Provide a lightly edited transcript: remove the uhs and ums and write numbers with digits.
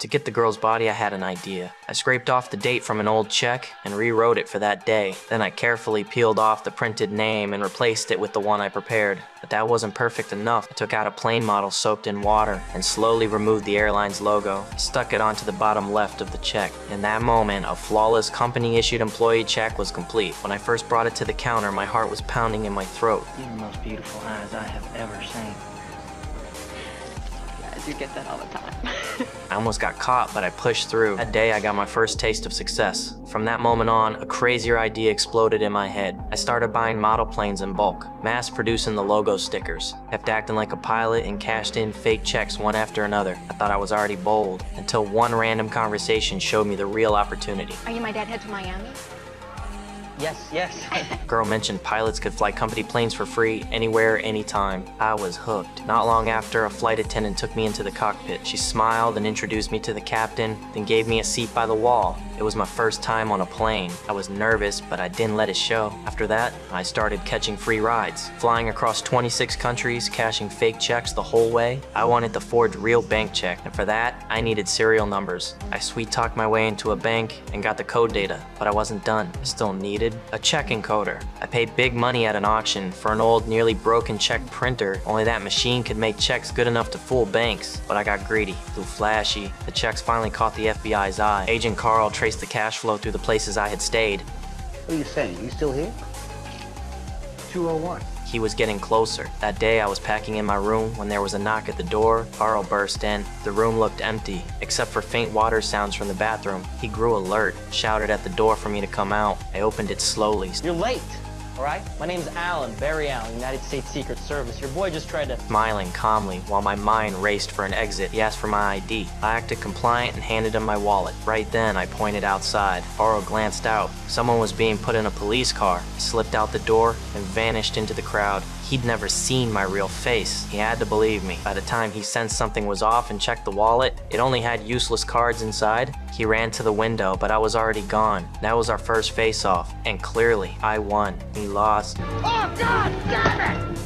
To get the girl's body, I had an idea. I scraped off the date from an old check and rewrote it for that day. Then I carefully peeled off the printed name and replaced it with the one I prepared. But that wasn't perfect enough. I took out a plane model soaked in water and slowly removed the airline's logo. I stuck it onto the bottom left of the check. In that moment, a flawless company-issued employee check was complete. When I first brought it to the counter, my heart was pounding in my throat. You have the most beautiful eyes I have ever seen. I do get that all the time. I almost got caught, but I pushed through. That day, I got my first taste of success. From that moment on, a crazier idea exploded in my head. I started buying model planes in bulk, mass producing the logo stickers, kept acting like a pilot and cashed in fake checks one after another. I thought I was already bold, until one random conversation showed me the real opportunity. Are you my dad head to Miami? Yes. Girl mentioned pilots could fly company planes for free, anywhere, anytime. I was hooked. Not long after, a flight attendant took me into the cockpit. She smiled and introduced me to the captain, then gave me a seat by the wall. It was my first time on a plane. I was nervous, but I didn't let it show. After that, I started catching free rides, flying across 26 countries, cashing fake checks the whole way. I wanted to forge real bank check, and for that, I needed serial numbers. I sweet-talked my way into a bank and got the code data, but I wasn't done. I still needed a check encoder. I paid big money at an auction for an old, nearly broken check printer, only that machine could make checks good enough to fool banks. But I got greedy, too flashy. The checks finally caught the FBI's eye. Agent Carl traced the cash flow through the places I had stayed. What are you saying? You still here? 201. He was getting closer. That day I was packing in my room when there was a knock at the door. Carl burst in. The room looked empty, except for faint water sounds from the bathroom. He grew alert, shouted at the door for me to come out. I opened it slowly. You're late, all right? My name's Alan, Barry Allen, United States Secret Service. Your boy just tried to... Smiling calmly while my mind raced for an exit. He asked for my ID. I acted compliant and handed him my wallet. Right then, I pointed outside. Carl glanced out. Someone was being put in a police car. I slipped out the door and vanished into the crowd. He'd never seen my real face. He had to believe me. By the time he sensed something was off and checked the wallet, it only had useless cards inside. He ran to the window, but I was already gone. That was our first face-off, and clearly, I won. He lost. Oh, God damn it!